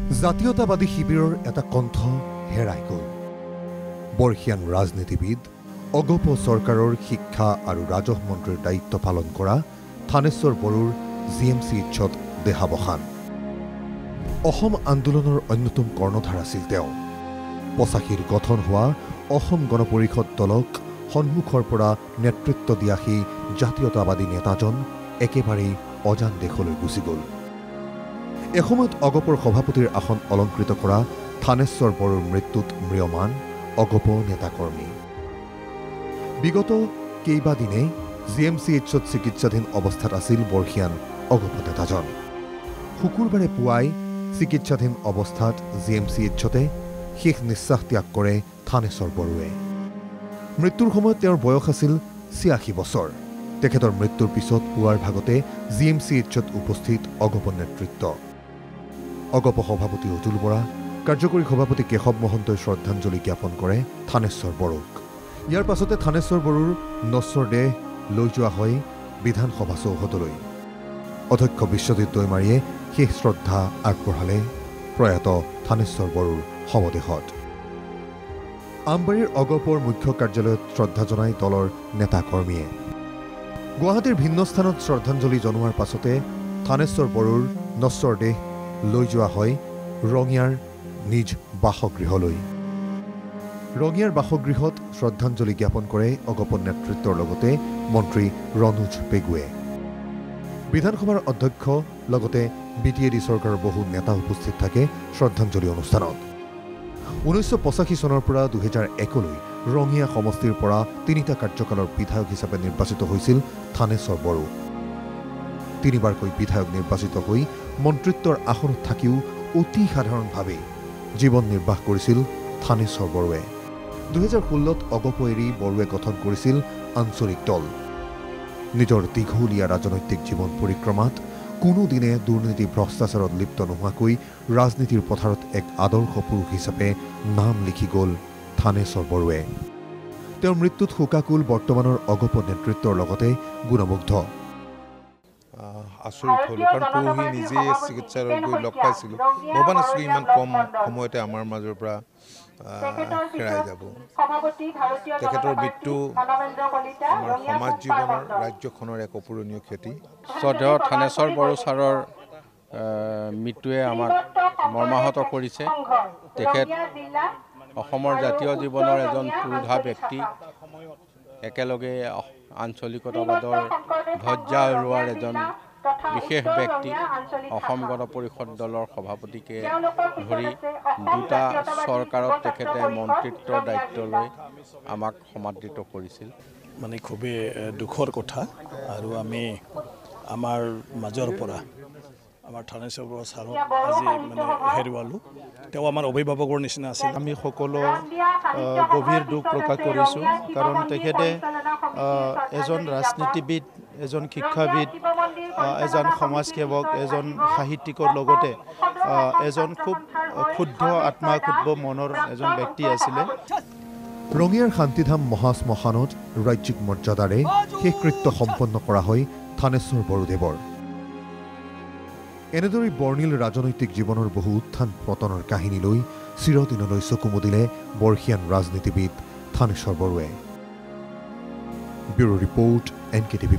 জাতীয়তাবাদী শিবিৰৰ এটা কণ্ঠ হেৰাই গ'ল। বৰ্ষীয়ান ৰাজনীতিবিদ, অগপ চৰকাৰৰ শিক্ষা আৰু ৰাজহ মন্ত্ৰীৰ দায়িত্ব পালন কৰা থানেশ্বৰ বড়োৰ GMCHত দেহাৱসান। অসম আন্দোলনৰ অন্যতম কৰ্ণধাৰ আছিল তেওঁ। ৮৫ৰ গঠন হোৱা অসম গণ পৰিষদ দলক সন্মুখৰ পৰা নেতৃত্ব দিয়া সেই জাতীয়তাবাদী নেতাজন একেবাৰেই অজান দেশলৈ গুচি গ'ল। এসময়ত অগপৰ সভাপতিৰ আসন অলংকৃত কৰা থানেশ্বৰ বড়োৰ মৃত্যুত ম্ৰিয়মান অগপ নেতাকৰ্মী। বিগত কেইবাদিনে GMCHত চিকিৎসাধীন অৱস্থাত আছিল বৰ্ষীয়ান অগপ নেতাজন। শুকুৰবাৰে পুৱাই চিকিৎসাধীন অৱস্থাত GMCHতে শেষ নিশ্বাস ত্যাগ কৰে থানেশ্বৰ বড়োৱে। মৃত্যুৰ সময়ত তেওঁৰ বয়স আছিল ৮৬ বছৰ। তেখেতৰ মৃত্যুৰ পিছত পুৱাৰ ভাগতে GMCHত উপস্থিত অগপ নেতৃত্ব। অগপ সভাপতি অতুল বৰা, কাৰ্যকৰী সভাপতি কেশৱ মহন্তই শ্ৰদ্ধাঞ্জলি জ্ঞাপন কৰে থানেশ্বৰ বড়োক। ইয়াৰ পাছতে থানেশ্বৰ বড়োৰ নশ্বৰ দেহ লৈ যোৱা হয় বিধানসভা চৌহদলৈ। অধ্যক্ষ বিশ্বজিৎ দৈমাৰীয়ে শেষ শ্ৰদ্ধা আগবঢ়ালে প্ৰয়াত থানেশ্বৰ বড়োৰ শৱদেহত। আমবাৰীৰ অগপৰ মুখ্য কাৰ্যালয়ত শ্ৰদ্ধা জনাই দলৰ নেতাকৰ্মীয়ে। গুৱাহাটীৰ ভিন্ন স্থানত শ্ৰদ্ধাঞ্জলি জনোৱাৰ পাছতে থানেশ্বৰ বড়োৰ নশ্বৰ দেহ লৈ যোৱা হয় ৰঙিয়াৰ নিজ বাসগৃহলৈ। ৰঙিয়াৰ বাসগৃহত শ্ৰদ্ধাঞ্জলি জ্ঞাপন কৰে অগপ নেতৃত্বৰ লগতে মন্ত্ৰী ৰণোজ পেগুৱে। বিধানসভাৰ অধ্যক্ষ লগতে BTAD চৰকাৰৰ বহু নেতা উপস্থিত থাকে শ্ৰদ্ধাঞ্জলি অনুষ্ঠানত। 1985 চনৰ পৰা 2001লৈ ৰঙিয়া সমষ্টিৰ পৰা 3টা কাৰ্যকালৰ বিধায়ক হিচাপে নিৰ্বাচিত হৈছিল থানেশ্বৰ বড়ো। 3বাৰকৈ বিধায়ক নিৰ্বাচিত হৈ মন্ত্ৰিত্বৰ আসনত থাকিও অতি সাধাৰণভাৱে জীৱন নিৰ্বাহ কৰিছিল থানেশ্বৰ বড়োৱে। 2016ত অগপ এৰি বড়োৱে গঠন কৰিছিল আঞ্চলিক দল। নিজৰ দীঘলীয়া ৰাজনৈতিক জীৱন পৰিক্ৰমাত কোনোদিনে দুৰ্নীতি ভ্ৰষ্টাচাৰত লিপ্ত নোহোৱাকৈ ৰাজনীতিৰ পথাৰত এক আদৰ্শ পুৰুষ হিচাপে নাম লিখি গ'ল থানেশ্বৰ বড়োৱে। তেওঁৰ মৃত্যুত শোকাকুল বৰ্তমানৰ অগপ নেতৃত্বৰ লগতে গুণমুগ্ধ। আচৰিত হ'লো, কাৰণ পৰহি নিজে চিকিৎসালয়ত গৈ লগ পাইছিলোঁ। ভবা নাছিলোঁ ইমান কম সময়তে আমাৰ মাজৰ পৰা হেৰাই যাব। তেখেতৰ মৃত্যু আমাৰ সমাজ জীৱনৰ, ৰাজ্যখনৰ এক অপূৰণীয় ক্ষতি। শ্ৰদ্ধেয় থানেশ্বৰ বড়ো ছাৰৰ মৃত্যুৱে আমাক মৰ্মাহত কৰিছে। তেখেত অসমৰ জাতীয় জীৱনৰ এজন পুৰোধা ব্যক্তি, একেলগে আঞ্চলিকতাবাদৰ ধ্বজা উৰুৱাৰ এজন বিশেষ ব্যক্তি। অসম গণ পৰিষদ দলৰ সভাপতিকে ধৰি 2টা চৰকাৰত তেখেতে মন্ত্ৰিত্বৰ দায়িত্ব লৈ আমাক সমাদৃত কৰিছিল। মানে খুবেই দুখৰ কথা, আৰু আমি আমাৰ মাজৰ পৰা আমাৰ থানেশ্বৰ বড়ো ছাৰক আজি মানে হেৰুৱালোঁ। তেওঁ আমাৰ অভিভাৱকৰ নিচিনা আছিল। আমি সকলো গভীৰ দুখ প্ৰকাশ কৰিছোঁ, কাৰণ তেখেতে এজন ৰাজনীতিবিদ, এজন শিক্ষাবিদ, এজন সমাজসেৱক, এজন সাহিত্যিকৰ লগতে এজন খুব ক্ষুদ্ৰ আত্মা, ক্ষুদ্ৰ মনৰ এজন ব্যক্তি আছিলে। ৰঙিয়াৰ শান্তিধাম মহাশ্মশানত ৰাজ্যিক মৰ্যাদাৰে শেষকৃত্য সম্পন্ন কৰা হয় থানেশ্বৰ বড়োদেৱৰ। এনেদৰে বৰ্ণিল ৰাজনৈতিক জীৱনৰ বহু উত্থান পতনৰ কাহিনী লৈ চিৰদিনলৈ চকু মুদিলে বৰ্ষীয়ান ৰাজনীতিবিদ থানেশ্বৰ বড়োৱে। Bureau report NKTV+।